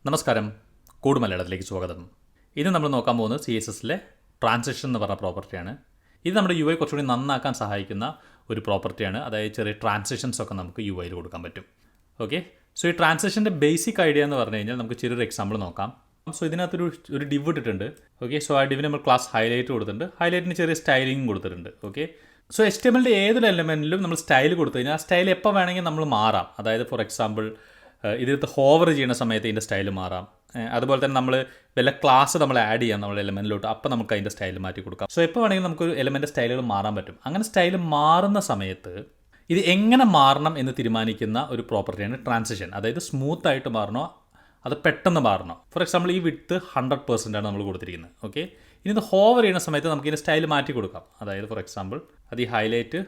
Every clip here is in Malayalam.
നമസ്കാരം, കോഡ് മലയാളത്തിലേക്ക് സ്വാഗതം. ഇന്ന് നമ്മൾ നോക്കാൻ പോകുന്നത് CSSലെ ട്രാൻസിഷൻ എന്ന് പറഞ്ഞ പ്രോപ്പർട്ടിയാണ്. ഇത് നമ്മുടെ UI കുറച്ചുകൂടി നന്നാക്കാൻ സഹായിക്കുന്ന ഒരു പ്രോപ്പർട്ടിയാണ്. അതായത് ചെറിയ ട്രാൻസിഷൻസ് ഒക്കെ നമുക്ക് UIയിൽ കൊടുക്കാൻ പറ്റും. ഓക്കെ, സോ ഈ ട്രാൻസിഷൻ്റെ ബേസിക് ഐഡിയ എന്ന് പറഞ്ഞു കഴിഞ്ഞാൽ നമുക്ക് ചെറിയൊരു എക്സാമ്പിൾ നോക്കാം. സോ ഇതിനകത്തൊരു ഡിവ് ഇട്ടിട്ടുണ്ട്. ഓക്കെ, സോ ആ ഡിവിന് നമ്മൾ ക്ലാസ് ഹൈലൈറ്റ് കൊടുത്തിട്ടുണ്ട്. ഹൈലൈറ്റിന് ചെറിയ സ്റ്റൈലിംഗ് കൊടുത്തിട്ടുണ്ട്. ഓക്കെ, സോ HTMLൻ്റെ ഏതൊരു എലമെൻറ്റിലും നമ്മൾ സ്റ്റൈൽ കൊടുത്തു കഴിഞ്ഞാൽ ആ സ്റ്റൈൽ എപ്പോൾ വേണമെങ്കിൽ നമ്മൾ മാറാം. അതായത് ഫോർ എക്സാമ്പിൾ ഇതിനകത്ത് ഹോവർ ചെയ്യുന്ന സമയത്ത് ഇതിൻ്റെ സ്റ്റൈൽ മാറാം. അതുപോലെ തന്നെ നമ്മൾ വല്ല ക്ലാസ് നമ്മൾ ആഡ് ചെയ്യാം നമ്മുടെ എലമെൻറ്റിലോട്ട്, അപ്പോൾ നമുക്ക് അതിൻ്റെ സ്റ്റൈൽ മാറ്റി കൊടുക്കാം. സോ എപ്പോൾ വേണമെങ്കിൽ നമുക്കൊരു എലമെൻ്റ് സ്റ്റൈലുകൾ മാറാൻ പറ്റും. അങ്ങനെ സ്റ്റൈൽ മാറുന്ന സമയത്ത് ഇത് എങ്ങനെ മാറണം എന്ന് തീരുമാനിക്കുന്ന ഒരു പ്രോപ്പർട്ടിയാണ് ട്രാൻസിഷൻ. അതായത് സ്മൂത്ത് ആയിട്ട് മാറണോ അത് പെട്ടെന്ന് മാറണോ. ഫോർ എക്സാമ്പിൾ ഈ വിഡ്ത്ത് 100% ആണ് നമ്മൾ കൊടുത്തിരിക്കുന്നത്. ഓക്കെ, ഇനി ഇത് ഹോവർ ചെയ്യുന്ന സമയത്ത് നമുക്ക് ഇതിൻ്റെ സ്റ്റൈൽ മാറ്റി കൊടുക്കാം. അതായത് ഫോർ എക്സാമ്പിൾ അത് ഈ ഹൈലൈറ്റ്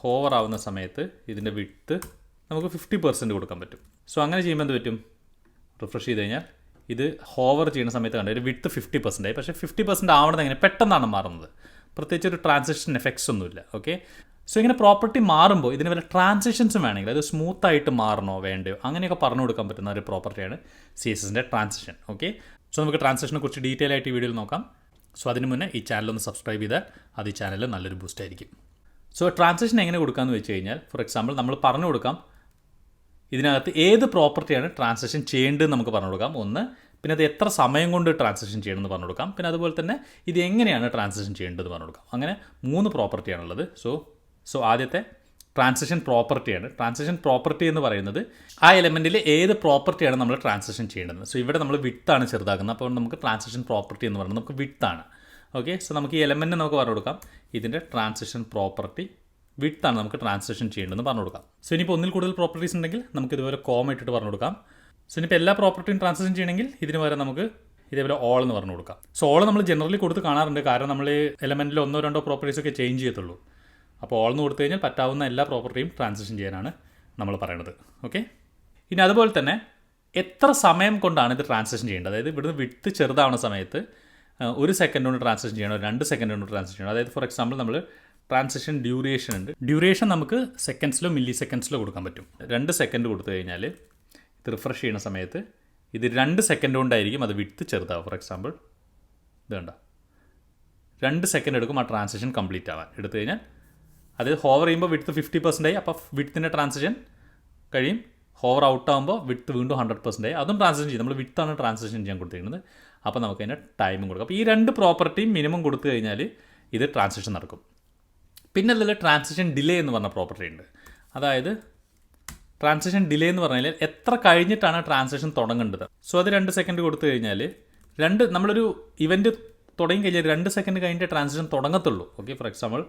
ഹോവർ ആവുന്ന സമയത്ത് ഇതിൻ്റെ വിഡ്ത്ത് നമുക്ക് 50% കൊടുക്കാൻ പറ്റും. സോ അങ്ങനെ ചെയ്യുമ്പോൾ എന്ത് പറ്റും, റിഫ്രഷ് ചെയ്ത് കഴിഞ്ഞാൽ ഇത് ഹോവർ ചെയ്യുന്ന സമയത്ത് കണ്ടു ഒരു വിഡ്ത്ത് 50% ആയി. പക്ഷേ 50% ആവണത് എങ്ങനെ പെട്ടെന്നാണ് മാറുന്നത്, പ്രത്യേകിച്ച് ഒരു ട്രാൻസിഷൻ എഫക്ട്സ് ഒന്നുമില്ല. ഓക്കെ, സോ ഇങ്ങനെ പ്രോപ്പർട്ടി മാറുമ്പോൾ ഇതിന് വല്ല ട്രാൻസിഷൻസും വേണമെങ്കിൽ അത് സ്മൂത്തായിട്ട് മാറണോ വേണ്ടയോ അങ്ങനെയൊക്കെ പറഞ്ഞു കൊടുക്കാൻ പറ്റുന്ന ഒരു പ്രോപ്പർട്ടിയാണ് CSSൻ്റെ ട്രാൻസിഷൻ. ഓക്കെ, സോ നമുക്ക് ട്രാൻസിഷനെ കുറിച്ച് ഡീറ്റെയിൽ ആയിട്ട് ഈ വീഡിയോയിൽ നോക്കാം. സോ അതിന് മുന്നേ ഈ ചാനലൊന്ന് സബ്സ്ക്രൈബ് ചെയ്താൽ അത് ഈ ചാനലിൽ നല്ലൊരു ബൂസ്റ്റ് ആയിരിക്കും. സോ ട്രാൻസിഷൻ എങ്ങനെ കൊടുക്കാമെന്ന് വെച്ച് കഴിഞ്ഞാൽ ഫോർ എക്സാമ്പിൾ നമ്മൾ പറഞ്ഞു കൊടുക്കാം ഇതിനകത്ത് ഏത് പ്രോപ്പർട്ടിയാണ് ട്രാൻസാക്ഷൻ ചെയ്യേണ്ടതെന്ന് നമുക്ക് പറഞ്ഞു കൊടുക്കാം. ഒന്ന്, പിന്നെ അത് എത്ര സമയം കൊണ്ട് ട്രാൻസാക്ഷൻ ചെയ്യണമെന്ന് പറഞ്ഞു കൊടുക്കാം. പിന്നെ അതുപോലെ തന്നെ ഇത് എങ്ങനെയാണ് ട്രാൻസാക്ഷൻ ചെയ്യേണ്ടത് പറഞ്ഞു കൊടുക്കാം. അങ്ങനെ 3 പ്രോപ്പർട്ടിയാണുള്ളത്. സോ ആദ്യത്തെ ട്രാൻസാക്ഷൻ പ്രോപ്പർട്ടിയാണ്. ട്രാൻസാക്ഷൻ പ്രോപ്പർട്ടി എന്ന് പറയുന്നത് ആ എലമെൻറ്റിൽ ഏത് പ്രോപ്പർട്ടിയാണ് നമ്മൾ ട്രാൻസാക്ഷൻ ചെയ്യേണ്ടത്. സോ ഇവിടെ നമ്മൾ വിഡ്ത്താണ് ചെറുതാക്കുന്നത്, അപ്പോൾ നമുക്ക് ട്രാൻസാക്ഷൻ പ്രോപ്പർട്ടി എന്ന് പറയുന്നത് നമുക്ക് വിഡ്ത്താണ്. ഓക്കെ, സോ നമുക്ക് ഈ എലമെൻറ്റിനെ നമുക്ക് പറഞ്ഞു കൊടുക്കാം ഇതിൻ്റെ ട്രാൻസാക്ഷൻ പ്രോപ്പർട്ടി വിഡ്ത്താണ് നമുക്ക് ട്രാൻസാക്ഷൻ ചെയ്യേണ്ടതെന്ന് പറഞ്ഞു കൊടുക്കാം. സോ ഇനിയിപ്പോൾ ഒന്നിൽ കൂടുതൽ പ്രോപ്പർട്ടീസ് ഉണ്ടെങ്കിൽ നമുക്ക് ഇതുപോലെ കോമ ഇട്ടിട്ട് പറഞ്ഞു കൊടുക്കാം. സോ ഇനിയിപ്പോൾ എല്ലാ പ്രോപ്പർട്ടിയും ട്രാൻസാക്ഷൻ ചെയ്യണമെങ്കിൽ ഇതിന് വരെ നമുക്ക് ഇതേപോലെ ഓൾ എന്ന് പറഞ്ഞു കൊടുക്കാം. സോ ഓൾ നമ്മൾ ജനറലി കൊടുത്ത് കാണാറുണ്ട്, കാരണം നമ്മൾ എലമെൻറ്റിൽ 1-2 പ്രോപ്പർട്ടീസ് ഒക്കെ ചേഞ്ച് ചെയ്യത്തുള്ളൂ. അപ്പോൾ ഓൾ എന്ന് കൊടുത്തു കഴിഞ്ഞാൽ പറ്റാവുന്ന എല്ലാ പ്രോപ്പർട്ടിയും ട്രാൻസാക്ഷൻ ചെയ്യാനാണ് നമ്മൾ പറയുന്നത്. ഓക്കെ, ഇനി അതുപോലെ തന്നെ എത്ര സമയം കൊണ്ടാണ് ഇത് ട്രാൻസാക്ഷൻ ചെയ്യേണ്ടത്. അതായത് ഇവിടുന്ന് വിഡ്ത്ത് ചെറുതാവുന്ന സമയത്ത് 1 സെക്കൻഡ് കൊണ്ട് ട്രാൻസാക്ഷൻ ചെയ്യണോ 2 സെക്കൻഡ് കൊണ്ട് ട്രാൻസാക്ഷൻ ചെയ്യണോ. അതായത് ഫോർ എക്സാമ്പിൾ നമ്മൾ ട്രാൻസാക്ഷൻ ഡ്യൂറേഷൻ ഉണ്ട്. ഡ്യൂറേഷൻ നമുക്ക് സെക്കൻഡ്സിലോ മില്ലി സെക്കൻഡ്സിലോ കൊടുക്കാൻ പറ്റും. 2 സെക്കൻഡ് കൊടുത്തു കഴിഞ്ഞാൽ ഇത് റിഫ്രഷ് ചെയ്യുന്ന സമയത്ത് ഇത് 2 സെക്കൻഡ് കൊണ്ടായിരിക്കും അത് വിഡ്ത്ത് ചെറുതാവും. ഫോർ എക്സാമ്പിൾ ഇത് കണ്ട 2 സെക്കൻഡ് എടുക്കും ആ ട്രാൻസാക്ഷൻ കംപ്ലീറ്റ് ആവാൻ. എടുത്തു കഴിഞ്ഞാൽ അത് ഹോവർ ചെയ്യുമ്പോൾ വിഡ്ത്ത് 50% ആയി. അപ്പോൾ വിഡ്ത്തിൻ്റെ ട്രാൻസാക്ഷൻ കഴിയും. ഹോവർ ഔട്ട് ആകുമ്പോൾ വിഡ്ത്ത് വീണ്ടും 100% ആയി. അതും ട്രാൻസാക്ഷൻ ചെയ്യും. നമ്മൾ വിഡ്ത്താണ് ട്രാൻസാക്ഷൻ ചെയ്യാൻ കൊടുത്തിരിക്കുന്നത്. അപ്പോൾ നമുക്ക് അതിൻ്റെ ടൈമും കൊടുക്കാം. അപ്പോൾ ഈ 2 പ്രോപ്പർട്ടിയും മിനിമം കൊടുത്തു കഴിഞ്ഞാൽ ഇത് ട്രാൻസാക്ഷൻ നടക്കും. പിന്നെ അതിൽ ട്രാൻസിഷൻ ഡിലേ എന്ന് പറഞ്ഞ പ്രോപ്പർട്ടി ഉണ്ട്. അതായത് ട്രാൻസിഷൻ ഡിലേ എന്ന് പറഞ്ഞാൽ എത്ര കഴിഞ്ഞിട്ടാണ് ട്രാൻസാക്ഷൻ തുടങ്ങേണ്ടത്. സോ അത് 2 സെക്കൻഡ് കൊടുത്തു കഴിഞ്ഞാൽ നമ്മളൊരു ഇവൻറ്റ് തുടങ്ങി കഴിഞ്ഞാൽ 2 സെക്കൻഡ് കഴിഞ്ഞിട്ട് ട്രാൻസാക്ഷൻ തുടങ്ങത്തുള്ളൂ. ഓക്കെ, ഫോർ എക്സാമ്പിൾ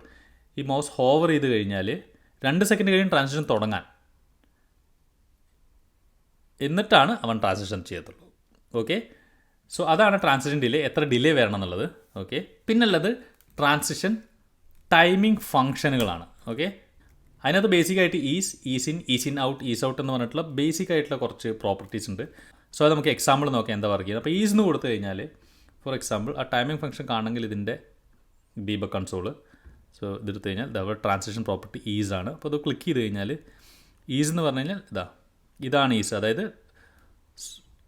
ഈ മൗസ് ഹോവർ ചെയ്ത് കഴിഞ്ഞാൽ 2 സെക്കൻഡ് കഴിഞ്ഞ് ട്രാൻസാക്ഷൻ തുടങ്ങാൻ, എന്നിട്ടാണ് അവൻ ട്രാൻസാക്ഷൻ ചെയ്യത്തുള്ളൂ. ഓക്കെ, സോ അതാണ് ട്രാൻസാക്ഷൻ ഡിലേ, എത്ര ഡിലേ വരണം എന്നുള്ളത്. ഓക്കെ, പിന്നുള്ളത് ട്രാൻസിഷൻ ടൈമിംഗ് ഫംഗ്ഷനുകളാണ്. ഓക്കെ, അതിനകത്ത് ബേസിക്കായിട്ട് ഈസ് ഇൻ ഔട്ട് എന്ന് പറഞ്ഞിട്ടുള്ള ബേസിക് ആയിട്ടുള്ള കുറച്ച് പ്രോപ്പർട്ടീസ് ഉണ്ട്. സോ അത് നമുക്ക് എക്സാമ്പിൾ നോക്കാം എന്താ വർക്ക് ചെയ്യുന്നത്. അപ്പോൾ ഈസ് എന്ന് കൊടുത്തു കഴിഞ്ഞാൽ ഫോർ എക്സാമ്പിൾ ആ ടൈമിംഗ് ഫംഗ്ഷൻ കാണണമെങ്കിൽ ഇതിൻ്റെ ഡീബഗ് കൺസോൾ, സോ ഇതെടുത്ത് കഴിഞ്ഞാൽ ട്രാൻസിഷൻ പ്രോപ്പർട്ടി ഈസ് ആണ്. അപ്പോൾ അത് ക്ലിക്ക് ചെയ്ത് കഴിഞ്ഞാൽ ഈസ് എന്ന് പറഞ്ഞു കഴിഞ്ഞാൽ ഇതാണ് ഈസ്. അതായത്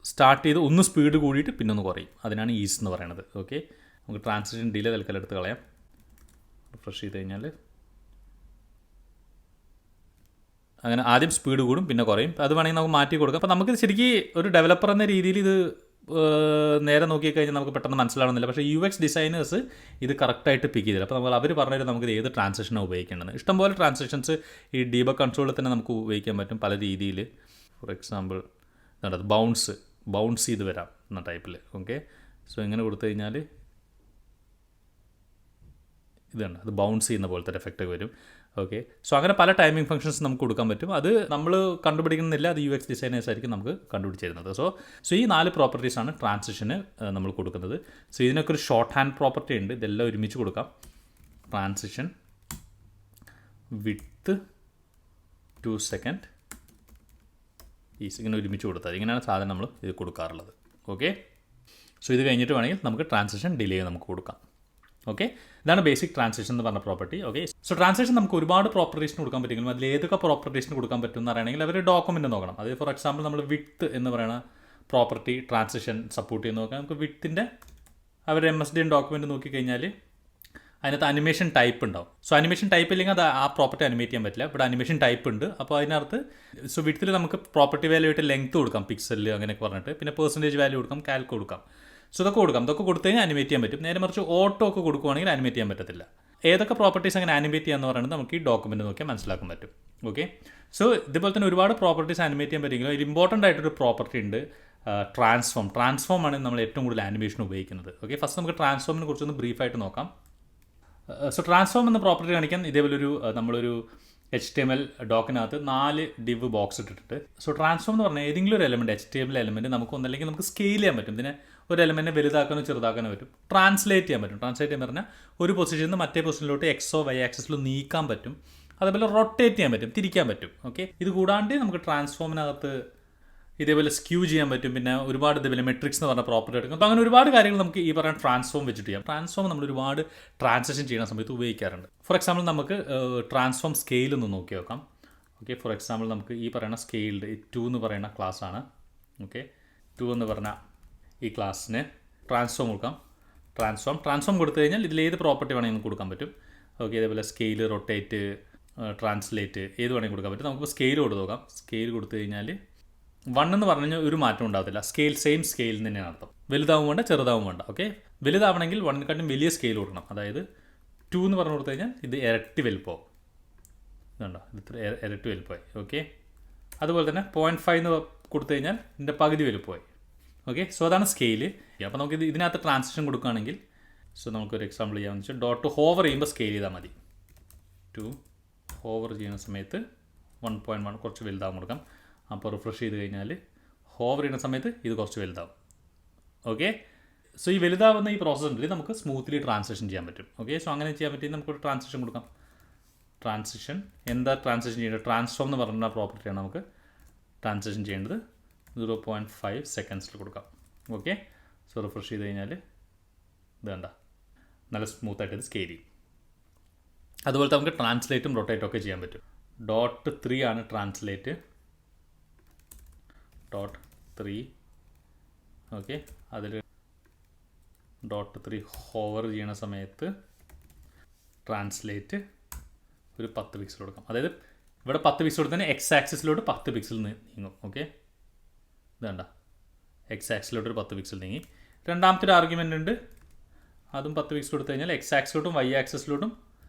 സ്റ്റാർട്ട് ചെയ്ത് ഒന്ന് സ്പീഡ് കൂടിയിട്ട് പിന്നെ ഒന്ന് കുറയും, അതിനാണ് ഈസ് എന്ന് പറയുന്നത്. ഓക്കെ, നമുക്ക് ട്രാൻസിഷൻ ഡിലേ തൽക്കാലം എടുത്ത് കളയാം. റിഫ്രഷ് ചെയ്ത് കഴിഞ്ഞാൽ അങ്ങനെ ആദ്യം സ്പീഡ് കൂടും പിന്നെ കുറയും. അത് വേണമെങ്കിൽ നമുക്ക് മാറ്റി കൊടുക്കാം. അപ്പോൾ നമുക്കിത് ശരിക്കും ഒരു ഡെവലപ്പർ എന്ന രീതിയിൽ ഇത് നേരെ നോക്കിക്കഴിഞ്ഞാൽ നമുക്ക് പെട്ടെന്ന് മനസ്സിലാവുന്നില്ല. പക്ഷേ UX ഡിസൈനേഴ്സ് ഇത് കറക്റ്റായിട്ട് പിക്ക് ചെയ്തില്ല. അപ്പോൾ അവർ പറഞ്ഞാൽ നമുക്കിത് ഏത് ട്രാൻസാക്ഷനാണ് ഉപയോഗിക്കേണ്ടത്. ഇഷ്ടംപോലെ ട്രാൻസാക്ഷൻസ് ഈ ഡീബഗ് കൺട്രോളിൽ തന്നെ നമുക്ക് ഉപയോഗിക്കാൻ പറ്റും പല രീതിയിൽ. ഫോർ എക്സാമ്പിൾ ഇതാണ് ബൗൺസ് ചെയ്ത് വരാം എന്ന ടൈപ്പിൽ. ഓക്കെ, സോ ഇങ്ങനെ കൊടുത്തു കഴിഞ്ഞാൽ ഇതാണ് അത് ബൗൺസ് ചെയ്യുന്ന പോലത്തെ എഫക്റ്റ് വരും. ഓക്കെ, സോ അങ്ങനെ പല ടൈമിംഗ് ഫംഗ്ഷൻസ് നമുക്ക് കൊടുക്കാൻ പറ്റും. അത് നമ്മൾ കണ്ടുപിടിക്കുന്നില്ല, അത് UX ഡിസൈനേഴ്സ് ആയിരിക്കും നമുക്ക് കണ്ടുപിടിച്ചിരുന്നത്. സോ ഈ 4 പ്രോപ്പർട്ടീസാണ് ട്രാൻസിഷന് നമ്മൾ കൊടുക്കുന്നത്. സോ ഇതിനൊക്കെ ഒരു ഷോർട്ട് ഹാൻഡ് പ്രോപ്പർട്ടി ഉണ്ട്. ഇതെല്ലാം ഒരുമിച്ച് കൊടുക്കാം. ട്രാൻസിഷൻ വിഡ്ത്ത് 2 സെക്കൻഡ് ഈസ് ഇങ്ങനെ ഒരുമിച്ച് കൊടുത്താൽ ഇങ്ങനെയാണ് സാധനം നമ്മൾ ഇത് കൊടുക്കാറുള്ളത്. ഓക്കെ, സോ ഇത് കഴിഞ്ഞിട്ട് വേണമെങ്കിൽ നമുക്ക് ട്രാൻസിഷൻ ഡിലേ നമുക്ക് കൊടുക്കാം. ഓക്കെ, ഇതാണ് ബേസിക് ട്രാൻസാക്ഷൻ എന്ന് പറഞ്ഞ പ്രോപ്പർട്ടി. ഓക്കെ, സോ ട്രാൻസാക്ഷൻ നമുക്ക് ഒരുപാട് പ്രോപ്പർട്ടീസിന് കൊടുക്കാൻ പറ്റുമെങ്കിലും അതിൽ ഏതൊക്കെ പ്രോപ്പർട്ടീസിന് കൊടുക്കാൻ പറ്റും എന്ന് അറിയണമെങ്കിൽ അവർ ഡോക്യുമെൻറ്റ് നോക്കണം. അതായത് ഫോർ എക്സാമ്പിൾ നമ്മൾ വിഡ്ത്ത് എന്ന് പറയുന്ന പ്രോപ്പർട്ടി ട്രാൻസിഷൻ സപ്പോർട്ട് ചെയ്യുന്ന നോക്കാം. നമുക്ക് വിത്തിൻ്റെ അവരുടെ MSDN ഡോക്യുമെൻറ്റ് നോക്കിക്കഴിഞ്ഞാൽ അതിനകത്ത് അനിമേഷൻ ടൈപ്പ് ഉണ്ടാവും. സോ അനിമേഷൻ ടൈപ്പ് ഇല്ലെങ്കിൽ അത് ആ പ്രോപ്പർട്ടി അനിമേറ്റ് ചെയ്യാൻ പറ്റില്ല. ഇവിടെ അനിമേഷൻ ടൈപ്പ് ഉണ്ട്. അപ്പോൾ അതിനകത്ത് സോ വിത്തിൽ നമുക്ക് പ്രോപ്പർട്ടി വാല്യൂ ആയിട്ട് ലെങ്ത് കൊടുക്കാം, പിക്സലിൽ അങ്ങനെയൊക്കെ പറഞ്ഞിട്ട്. പിന്നെ പെർസെൻറ്റേജ് വാല്യൂ കൊടുക്കാം, കാൽക്ക് കൊടുക്കാം. സോ ഇതൊക്കെ കൊടുക്കാം. ഇതൊക്കെ കൊടുത്തു കഴിഞ്ഞാൽ അനിമേറ്റ് ചെയ്യാൻ പറ്റും. നേരെ മറിച്ച് ഓട്ടോ ഒക്കെ കൊടുക്കുവാണെങ്കിൽ അനിമേറ്റ് ചെയ്യാൻ പറ്റത്തില്ല. ഏതൊക്കെ പ്രോപ്പർട്ടീസ് അങ്ങനെ അനിമേറ്റ് ചെയ്യാന്ന് പറയുന്നത് നമുക്ക് ഈ ഡോക്യുമെൻറ്റ് നോക്കിയാൽ മനസ്സിലാക്കാൻ പറ്റും. ഓക്കെ, സോ ഇതുപോലെ തന്നെ ഒരുപാട് പ്രോപ്പർട്ടീസ് അനിമേറ്റ് ചെയ്യാൻ പറ്റുമെങ്കിലും ഒരു ഇമ്പോർട്ടൻ്റ് ആയിട്ടൊരു പ്രോപ്പർട്ടി ഉണ്ട്, ട്രാൻസ്ഫോം ആണ് നമ്മൾ ഏറ്റവും കൂടുതൽ ആനിമേഷൻ ഉപയോഗിക്കുന്നത്. ഓക്കെ, ഫസ്റ്റ് നമുക്ക് ട്രാൻസ്ഫോമിനെ കുറിച്ചൊന്ന് ബ്രീഫായിട്ട് നോക്കാം. സോ ട്രാൻസ്ഫോം എന്ന പ്രോപ്പർട്ടി കാണിക്കാൻ ഇതേപോലൊരു നമ്മളൊരു HTML ഡോക്കിനകത്ത് 4 div ബോക്സ് ഇട്ടിട്ട്, സോ ട്രാൻസ്ഫോം എന്ന് പറഞ്ഞാൽ ഏതെങ്കിലും ഒരു എലമെൻറ്റ് HTML എലമെൻറ്റ് നമുക്ക് ഒന്നല്ലെങ്കിൽ നമുക്ക് സ്കെയിൽ ചെയ്യാൻ പറ്റും. ഇതിനെ ഒരു എലമെൻറ്റിനെ വലുതാക്കാനോ ചെറുതാക്കാനോ പറ്റും. ട്രാൻസ്ലേറ്റ് ചെയ്യാൻ പറ്റും. ട്രാൻസ്ലേറ്റ് ചെയ്യാൻ പറഞ്ഞാൽ ഒരു പൊസിഷനിൽ നിന്ന് മറ്റേ പൊസിഷനിലോട്ട് എക്സോ വൈ ആക്സിസിലോ നീക്കാൻ പറ്റും. അതേപോലെ റൊട്ടേറ്റ് ചെയ്യാൻ പറ്റും, തിരിക്കാൻ പറ്റും. ഓക്കെ, ഇത് കൂടാണ്ട് നമുക്ക് ട്രാൻസ്ഫോമിനകത്ത് ഇതേപോലെ സ്ക്യൂ ചെയ്യാൻ പറ്റും. പിന്നെ ഒരുപാട് ഇതേപോലെ മെട്രിക്സ് എന്ന് പറഞ്ഞ പ്രോപ്പർട്ടി എടുക്കും. അപ്പോൾ അങ്ങനെ ഒരുപാട് കാര്യങ്ങൾ നമുക്ക് ഈ പറയുന്ന ട്രാൻസ്ഫോം വെച്ചിട്ട് ചെയ്യാം. ട്രാൻസ്ഫോം നമ്മൾ ഒരുപാട് ട്രാൻസാക്ഷൻ ചെയ്യുന്ന സമയത്ത് ഉപയോഗിക്കാറുണ്ട്. ഫോർ എക്സാമ്പിൾ നമുക്ക് ട്രാൻസ്ഫോം സ്കെയിൽ ഒന്ന് നോക്കി നോക്കാം. ഓക്കെ, ഫോർ എക്സാമ്പിൾ നമുക്ക് ഈ പറയുന്ന സ്കെയിൽഡ് 2 എന്ന് പറയുന്ന ക്ലാസ് ആണ്. ഓക്കെ, 2 എന്ന് പറഞ്ഞ ഈ ക്ലാസ്സിന് ട്രാൻസ്ഫോം കൊടുക്കാം. ട്രാൻസ്ഫോം കൊടുത്തു കഴിഞ്ഞാൽ ഇതിലേത് പ്രോപ്പർട്ടി വേണമെങ്കിൽ കൊടുക്കാൻ പറ്റും. ഓക്കെ, അതേപോലെ സ്കെയിൽ, റൊട്ടേറ്റ്, ട്രാൻസ്ലേറ്റ് ഏത് വേണമെങ്കിൽ കൊടുക്കാൻ പറ്റും. നമുക്കിപ്പോൾ സ്കെയിൽ കൊടുത്ത് നോക്കാം. സ്കെയിൽ കൊടുത്തു കഴിഞ്ഞാൽ 1 എന്ന് പറഞ്ഞു കഴിഞ്ഞാൽ ഒരു മാറ്റം ഉണ്ടാകത്തില്ല. സെയിം സ്കെയിൽ തന്നെയാണ് അർത്ഥം. വലുതാവും വേണ്ട, ചെറുതാവും വേണ്ട. ഓക്കെ, വലുതാവണമെങ്കിൽ 1നെക്കാട്ടും വലിയ സ്കെയിൽ കൊടുക്കണം. അതായത് 2 എന്ന് പറഞ്ഞു കൊടുത്തു കഴിഞ്ഞാൽ ഇത് ഇരട്ടി വലുപ്പമാവും. ഇതുണ്ടോ, ഇത് ഇരട്ടി വലുപ്പമായി. ഓക്കെ, അതുപോലെ തന്നെ 0.5 എന്ന് കൊടുത്തു കഴിഞ്ഞാൽ ഇതിൻ്റെ പകുതി വലുപ്പമായി. ഓക്കെ, സോ അതാണ് സ്കെയിൽ. അപ്പോൾ നമുക്ക് ഇതിനകത്ത് ട്രാൻസിഷൻ കൊടുക്കുകയാണെങ്കിൽ, സോ നമുക്കൊരു എക്സാമ്പിൾ ചെയ്യാമെന്ന് വെച്ചാൽ ഡോട്ട് ഹോവർ ചെയ്യുമ്പോൾ സ്കെയിൽ ചെയ്താൽ മതി. 2 ഹോവർ ചെയ്യുന്ന സമയത്ത് 1.1 കുറച്ച് വലുതാവും കൊടുക്കാം. അപ്പോൾ റിഫ്രഷ് ചെയ്ത് കഴിഞ്ഞാൽ ഹോവർ ചെയ്യുന്ന സമയത്ത് ഇത് കുറച്ച് വലുതാവും. ഓക്കെ, സോ ഈ വലുതാവുന്ന ഈ പ്രോസസ്സിൽ നമുക്ക് സ്മൂത്ത്ലി ട്രാൻസിഷൻ ചെയ്യാൻ പറ്റും. ഓക്കെ, സോ അങ്ങനെ ചെയ്യാൻ പറ്റി നമുക്കൊരു ട്രാൻസിഷൻ കൊടുക്കാം. ട്രാൻസിഷൻ എന്താ ട്രാൻസിഷൻ ചെയ്യേണ്ടത്? ട്രാൻസ്ഫോം എന്ന് പറയുന്ന പ്രോപ്പർട്ടിയാണ് നമുക്ക് ട്രാൻസിഷൻ ചെയ്യേണ്ടത്. 0.5 സെക്കൻഡ്സിൽ കൊടുക്കാം. ഓക്കെ, സോ റിഫ്രഷ് ചെയ്ത് കഴിഞ്ഞാൽ ഇത് വേണ്ട നല്ല സ്മൂത്തായിട്ട് ഇത് സ്കെയിൽ ചെയ്യും. അതുപോലെ നമുക്ക് ട്രാൻസ്ലേറ്റും റൊട്ടേറ്റും ഒക്കെ ചെയ്യാൻ പറ്റും. .3 ആണ് ട്രാൻസ്ലേറ്റ്. .3 ഓക്കെ, അതിൽ .3 ഹോവർ ചെയ്യണ സമയത്ത് ട്രാൻസ്ലേറ്റ് ഒരു 10 പിക്സൽ കൊടുക്കാം. അതായത് ഇവിടെ 10 പിക്സൽ കൊടുത്തതിന് എക്സ് ആക്സിസിലോട്ട് 10 പിക്സൽ നീങ്ങും. ഓക്കെ, ഇതേണ്ട എക്സ് ആക്സിലോട്ട് ഒരു 10 പിക്സൽ നീങ്ങി. രണ്ടാമത്തെ ഒരു ആർഗ്യുമെൻ്റ് ഉണ്ട്, അതും 10 പിക്സൽ കൊടുത്തു കഴിഞ്ഞാൽ എക്സ് ആക്സിലോട്ടും വൈ ആക്സിസിലോട്ടും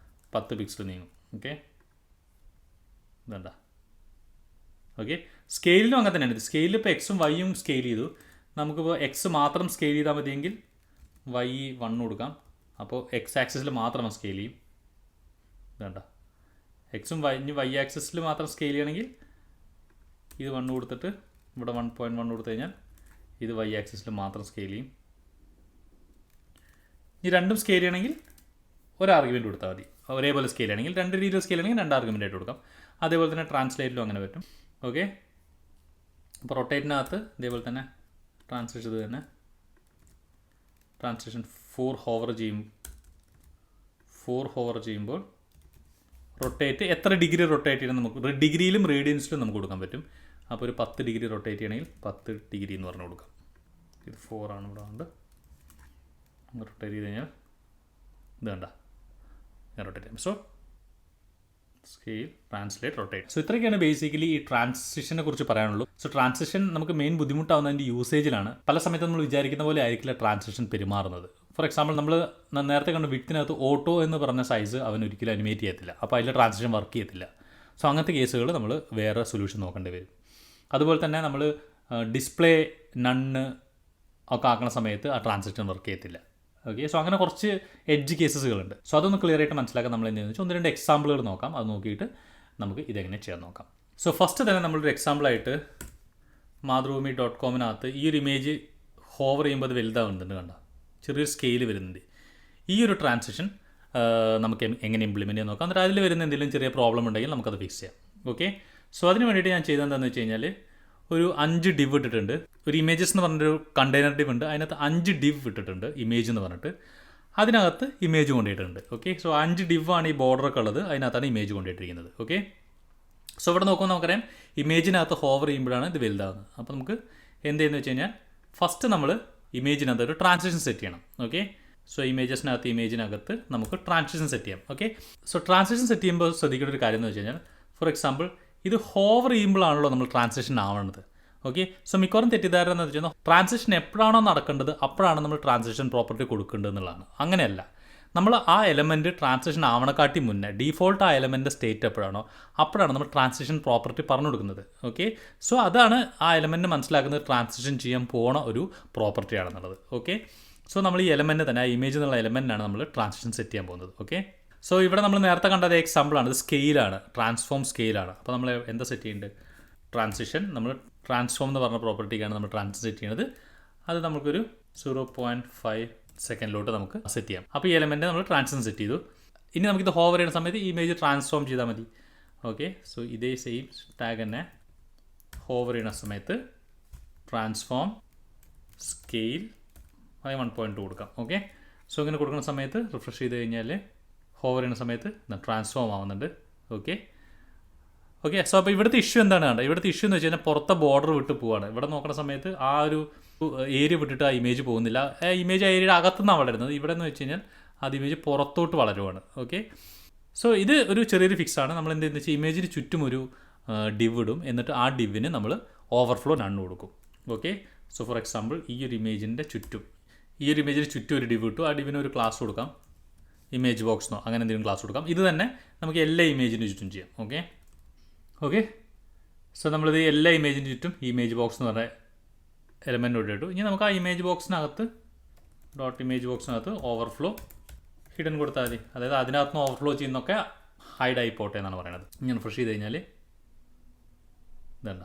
10 പിക്സൽ നീങ്ങും. ഓക്കെ, ഇതേണ്ട. ഓക്കെ, സ്കെയിലിനും അങ്ങനെ തന്നെയാണ്. സ്കെയിലിൽ ഇപ്പോൾ എക്സും വൈയും സ്കെയിൽ ചെയ്തു. നമുക്കിപ്പോൾ എക്സ് മാത്രം സ്കെയിൽ ചെയ്താൽ മതിയെങ്കിൽ വൈ 1 കൊടുക്കാം. അപ്പോൾ എക്സ് ആക്സിസിൽ മാത്രം സ്കെയിൽ ചെയ്യും. വേണ്ട, എക്സും വൈ ആക്സിസിൽ മാത്രം സ്കെയിൽ ചെയ്യണമെങ്കിൽ ഇത് 1 കൊടുത്തിട്ട് ഇവിടെ 1.1 കൊടുത്തു കഴിഞ്ഞാൽ ഇത് വൈ ആക്സിസിൽ മാത്രം സ്കെയിൽ ചെയ്യും. ഈ രണ്ടും സ്കെയിൽ ചെയ്യണമെങ്കിൽ ഒരു ആർഗ്യുമെൻറ്റ് കൊടുത്താൽ മതി. ഒരേപോലെ സ്കെയിൽ ചെയ്യണമെങ്കിൽ 2 രീതിയിൽ സ്കെയിൽ ചെയ്യണമെങ്കിൽ 2 ആർഗ്യുമെൻ്റ് ആയിട്ട് കൊടുക്കാം. അതേപോലെ തന്നെ ട്രാൻസ്ലേറ്റിലും അങ്ങനെ പറ്റും. ഓക്കെ, അപ്പോൾ റൊട്ടേറ്റിനകത്ത് ഇതേപോലെ തന്നെ ട്രാൻസ്ലേറ്റ് ചെയ്ത് തന്നെ ട്രാൻസ്ലേഷൻ 4 ഹോവർ ചെയ്യുമ്പോൾ റൊട്ടേറ്റ് എത്ര ഡിഗ്രി റൊട്ടേറ്റ് ചെയ്യണം നമുക്ക് ഡിഗ്രിയിലും റേഡിയൻസിലും നമുക്ക് കൊടുക്കാൻ പറ്റും. അപ്പോൾ ഒരു 10 ഡിഗ്രി റൊട്ടേറ്റ് ചെയ്യണമെങ്കിൽ 10 ഡിഗ്രി എന്ന് പറഞ്ഞു കൊടുക്കാം. ഇത് 4 ആണ് ഇവിടെ ഉണ്ട്. റൊട്ടേറ്റ് ചെയ്ത് കഴിഞ്ഞാൽ ഇത് വേണ്ട റൊട്ടേറ്റ് ചെയ്യാം. So scale, translate, rotate. So ഇത്രയൊക്കെയാണ് ബേസിക്കലി ഈ ട്രാൻസിഷനെ കുറിച്ച് പറയാനുള്ളൂ. സോ ട്രാൻസിഷൻ നമുക്ക് മെയിൻ ബുദ്ധിമുട്ടാവുന്നതിൻ്റെ യൂസേജിലാണ്. പല സമയത്ത് നമ്മൾ വിചാരിക്കുന്ന പോലെ ആയിരിക്കില്ല ട്രാൻസിഷൻ പെരുമാറുന്നത്. ഫോർ എക്സാമ്പിൾ നമ്മൾ നേരത്തെ കണ്ട വിത്തിനകത്ത് ഓട്ടോ എന്ന് പറഞ്ഞ സൈസ് അവൻ ഒരിക്കലും അനിമേറ്റ് ചെയ്യത്തില്ല. അപ്പോൾ അതിൽ ട്രാൻസിഷൻ വർക്ക് ചെയ്യത്തില്ല. സോ അങ്ങനത്തെ കേസുകൾ നമ്മൾ വേറെ സൊല്യൂഷൻ നോക്കേണ്ടി വരും. അതുപോലെ തന്നെ നമ്മൾ ഡിസ്പ്ലേ നണ്ണ് ഒക്കെ ആക്കുന്ന സമയത്ത് ആ ട്രാൻസിഷൻ വർക്ക് ചെയ്യത്തില്ല. ഓക്കെ, സോ അങ്ങനെ കുറച്ച് എഡ്ജ് കേസസുകളുണ്ട്. സോ അതൊന്ന് ക്ലിയർ ആയിട്ട് മനസ്സിലാക്കാൻ നമ്മൾ എന്താണെന്ന് വെച്ചാൽ 1-2 എക്സാമ്പിളുകൾ നോക്കാം. അത് നോക്കിയിട്ട് നമുക്ക് ഇതെങ്ങനെ ചെയ്യാൻ നോക്കാം. സോ ഫസ്റ്റ് തന്നെ നമ്മളൊരു എക്സാമ്പിളായിട്ട് മാതൃഭൂമി.com ഈ ഒരു ഇമേജ് ഹോവർ ചെയ്യുമ്പോൾ അത് വലുതാവുന്നുണ്ട്. കണ്ട ചെറിയൊരു സ്കെയിൽ വരുന്നുണ്ട്. ഈ ഒരു ട്രാൻസിഷൻ നമുക്ക് എങ്ങനെ ഇംപ്ലിമെൻറ്റ് ചെയ്യാൻ നോക്കാം. എന്നിട്ട് അതിൽ വരുന്ന എന്തെങ്കിലും ചെറിയ പ്രോബ്ലം ഉണ്ടെങ്കിൽ നമുക്കത് ഫിക്സ് ചെയ്യാം. ഓക്കെ, സോ അതിന് വേണ്ടിയിട്ട് ഞാൻ ചെയ്തതെന്താണെന്ന് വെച്ച് കഴിഞ്ഞാൽ ഒരു 5 div ഇട്ടിട്ടുണ്ട്. ഒരു ഇമേജസ് എന്ന് പറഞ്ഞൊരു കണ്ടെയ്നർ div ഉണ്ട്. അതിനകത്ത് 5 div ഇട്ടിട്ടുണ്ട് ഇമേജ് എന്ന് പറഞ്ഞിട്ട്. അതിനകത്ത് ഇമേജ് കൊണ്ടിട്ടുണ്ട്. ഓക്കെ, സോ 5 div ആണ് ഈ ബോർഡറൊക്കെ ഉള്ളത്. അതിനകത്താണ് ഇമേജ് കൊണ്ടിട്ടിരിക്കുന്നത്. ഓക്കെ, സോ ഇവിടെ നോക്കുമ്പോൾ നമുക്കറിയാം ഇമേജിനകത്ത് ഹോവർ ചെയ്യുമ്പോഴാണ് ഇത് വലുതാകുന്നത്. അപ്പോൾ നമുക്ക് എന്തെന്ന് വെച്ച് കഴിഞ്ഞാൽ ഫസ്റ്റ് നമ്മൾ ഇമേജിനകത്ത് ഒരു ട്രാൻസിഷൻ സെറ്റ് ചെയ്യണം. ഓക്കെ, സോ ഇമേജിനകത്ത് നമുക്ക് ട്രാൻസിഷൻ സെറ്റ് ചെയ്യാം. ഓക്കെ, സോ ട്രാൻസിഷൻ സെറ്റ് ചെയ്യുമ്പോൾ ശ്രദ്ധിക്കേണ്ട ഒരു കാര്യം എന്ന് വെച്ച് കഴിഞ്ഞാൽ, ഫോർ എക്സാമ്പിൾ ഇത് ഹോവർ ചെയ്യുമ്പോഴാണല്ലോ നമ്മൾ ട്രാൻസിഷൻ ആവുന്നത്. ഓക്കെ, സോ മിക്കവാറും തെറ്റിദ്ധാരണ എന്ന് വെച്ച് കഴിഞ്ഞാൽ ട്രാൻസിഷൻ എപ്പോഴാണോ നടക്കേണ്ടത് അപ്പോഴാണ് നമ്മൾ ട്രാൻസിഷൻ പ്രോപ്പർട്ടി കൊടുക്കേണ്ടത് എന്നുള്ളതാണ്. അങ്ങനെയല്ല, നമ്മൾ ആ എലമെൻറ്റ് ട്രാൻസിഷൻ ആവണക്കാട്ടി മുന്നേ ഡിഫോൾട്ട് ആ എലമെൻറ്റ് സ്റ്റേറ്റ് എപ്പോഴാണോ അപ്പോഴാണ് നമ്മൾ ട്രാൻസിഷൻ പ്രോപ്പർട്ടി പറഞ്ഞു കൊടുക്കുന്നത്. ഓക്കെ, സോ അതാണ് ആ എലമെൻറ്റ് മനസ്സിലാക്കുന്നത് ട്രാൻസിഷൻ ചെയ്യാൻ പോണ ഒരു പ്രോപ്പർട്ടി ആണെന്നുള്ളത്. ഓക്കെ, സോ നമ്മൾ ഈ എലമെൻറ്റ് തന്നെ, ആ ഇമേജ് എന്നുള്ള എലമെൻറ്റാണ് നമ്മൾ ട്രാൻസിഷൻ സെറ്റ് ചെയ്യാൻ പോകുന്നത്. ഓക്കെ, സോ ഇവിടെ നമ്മൾ നേരത്തെ കണ്ടത് എക്സാമ്പിളാണ്, ഇത് സ്കെയിലാണ്, ട്രാൻസ്ഫോം സ്കെയിലാണ്. അപ്പോൾ നമ്മൾ എന്താ സെറ്റ് ചെയ്യേണ്ടത്? ട്രാൻസിഷൻ, നമ്മൾ ട്രാൻസ്ഫോം എന്ന് പറഞ്ഞ പ്രോപ്പർട്ടിക്കാണ് നമ്മൾ ട്രാൻസിഷൻ സെറ്റ് ചെയ്യുന്നത്. അത് നമുക്കൊരു 0.5 സെക്കൻഡിലോട്ട് നമുക്ക് സെറ്റ് ചെയ്യാം. അപ്പോൾ ഈ എലമെൻറ്റ് നമ്മൾ ട്രാൻസിഷൻ സെറ്റ് ചെയ്തു. ഇനി നമുക്കിത് ഹോവർ ചെയ്യുന്ന സമയത്ത് ഈ ഇമേജ് ട്രാൻസ്ഫോം ചെയ്താൽ മതി. ഓക്കെ, സോ ഇതേ സെയിം ടാഗ് തന്നെ ഹോവർ ചെയ്യുന്ന സമയത്ത് ട്രാൻസ്ഫോം സ്കെയിൽ 1.2 കൊടുക്കാം. ഓക്കെ, സോ ഇങ്ങനെ കൊടുക്കുന്ന സമയത്ത് റിഫ്രഷ് ചെയ്ത് കഴിഞ്ഞാൽ ഹോവർ ചെയ്യുന്ന സമയത്ത് ട്രാൻസ്ഫോം ആവുന്നുണ്ട്. ഓക്കെ, സോ അപ്പോൾ ഇവിടുത്തെ ഇഷ്യൂ എന്താണ് കണ്ടത്? ഇവിടുത്തെ ഇഷ്യൂ എന്ന് വെച്ച് കഴിഞ്ഞാൽ പുറത്തെ ബോർഡർ വിട്ട് പോവാണ്. ഇവിടെ നോക്കുന്ന സമയത്ത് ആ ഒരു ഏരിയ വിട്ടിട്ട് ആ ഇമേജ് പോകുന്നില്ല. ഇമേജ് ആ ഏരിയയുടെ അകത്തുനിന്നാണ് വളരുന്നത്. ഇവിടെ എന്ന് വെച്ച് കഴിഞ്ഞാൽ അത് ഇമേജ് പുറത്തോട്ട് വളരുവാണ്. ഓക്കെ, സോ ഇത് ഒരു ചെറിയൊരു ഫിക്സാണ്. നമ്മൾ എന്തെന്ന് വെച്ചാൽ ഇമേജിന് ചുറ്റും ഒരു ഡിവ് ഇടും, എന്നിട്ട് ആ ഡിവിന് നമ്മൾ ഓവർഫ്ലോ നണ്ണ് കൊടുക്കും. ഓക്കെ, സോ ഫോർ എക്സാമ്പിൾ ഈ ഒരു ഇമേജിന് ചുറ്റും ഒരു ഡിവ് ഇട്ടു. ആ ഡിവിന് ഒരു ക്ലാസ് കൊടുക്കാം, ഇമേജ് ബോക്സിനോ അങ്ങനെ എന്തെങ്കിലും ക്ലാസ് കൊടുക്കാം. ഇത് തന്നെ നമുക്ക് എല്ലാ ഇമേജിന് ചുറ്റും ചെയ്യാം. ഓക്കെ, സോ നമ്മളിത് എല്ലാ ഇമേജിന് ചുറ്റും ഇമേജ് ബോക്സ് എന്ന് പറഞ്ഞ എലമെൻ്റ് ഇട്ടു. ഇനി നമുക്ക് ആ ഇമേജ് ബോക്സിനകത്ത് ഇമേജ് ബോക്സിനകത്ത് ഓവർഫ്ലോ ഹിഡൻ കൊടുത്താൽ മതി. അതായത് അതിനകത്ത് നിന്ന് ഓവർഫ്ലോ ചെയ്യുന്നൊക്കെ ഹൈഡ് ആയി പോട്ടെ എന്നാണ് പറയുന്നത്. ഇങ്ങനെ ഫ്രഷ് ചെയ്ത് കഴിഞ്ഞാൽ ഇതല്ല,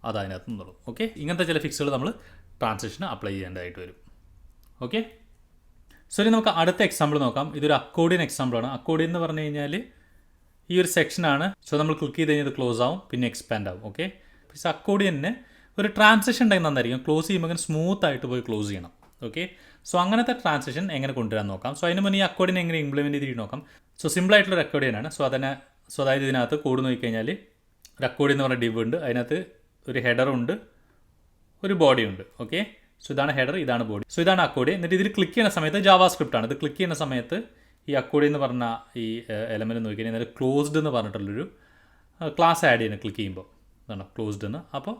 അത് അതിനകത്ത് നിന്നുള്ളൂ. ഓക്കെ, ഇങ്ങനത്തെ ചില ഫിക്സുകൾ നമ്മൾ ട്രാൻസിഷന് അപ്ലൈ ചെയ്യേണ്ടതായിട്ട് വരും. ഓക്കെ, സോ ഇനി നമുക്ക് അടുത്ത എക്സാമ്പിൾ നോക്കാം. ഇതൊരു അക്കോർഡിയൻ എക്സാമ്പിളാണ്. അക്കോർഡിയൻ എന്ന് പറഞ്ഞു കഴിഞ്ഞാൽ ഈ ഒരു സെക്ഷനാണ്. സോ നമ്മൾ ക്ലിക്ക് ചെയ്ത് കഴിഞ്ഞാൽ ഇത് ക്ലോസ് ആവും, പിന്നെ എക്സ്പാൻഡ് ആവും. ഓക്കെ, പക്ഷേ അക്കോർഡിയന് ഒരു ട്രാൻസിഷൻ ഉണ്ടെങ്കിൽ നന്നായിരിക്കും. ക്ലോസ് ചെയ്യുമ്പോൾ ഇങ്ങനെ സ്മൂത്ത് ആയിട്ട് പോയി ക്ലോസ് ചെയ്യണം. ഓക്കെ, സോ അങ്ങനത്തെ ട്രാൻസിഷൻ എങ്ങനെ കൊണ്ടുവരാൻ നോക്കാം. സോ അതിന് മുന്നേ ഈ അക്കോർഡിയൻ എങ്ങനെ ഇംപ്ലിമെൻറ്റ് ചെയ്തിട്ട് നോക്കാം. സോ സിമ്പിളായിട്ടുള്ള അക്കോർഡിയനാണ്. സോ അതായത് ഇതിനകത്ത് കോഡ് നോക്കിക്കഴിഞ്ഞാൽ ഒരു അക്കോർഡിയൻ എന്ന് പറഞ്ഞ ഡിവ് ഉണ്ട്. അതിനകത്ത് ഒരു ഹെഡറുണ്ട്, ഒരു ബോഡി ഉണ്ട്. ഓക്കെ, സോ ഇതാണ് ഹെഡർ, ഇതാണ് ബോഡി. സോ ഇതാണ് അക്കോർഡിയൻ. എന്നിട്ട് ഇതിൽ ക്ലിക്ക് ചെയ്യുന്ന സമയത്ത് ജാവാസ്ക്രിപ്റ്റ് ആണ്. ഇത് ക്ലിക്ക് ചെയ്യുന്ന സമയത്ത് ഈ അക്കോർഡിയൻ എന്ന് പറഞ്ഞ ഈ എലമെൻറ്റ് നോക്കിക്കഴിഞ്ഞാൽ ഇതിൽ ക്ലോസ്ഡ് എന്ന് പറഞ്ഞിട്ടുള്ളൊരു ക്ലാസ് ആഡ് ചെയ്യുന്നത് ക്ലിക്ക് ചെയ്യുമ്പോൾ. ഇതാണ് ക്ലോസ്ഡ് എന്ന്. അപ്പോൾ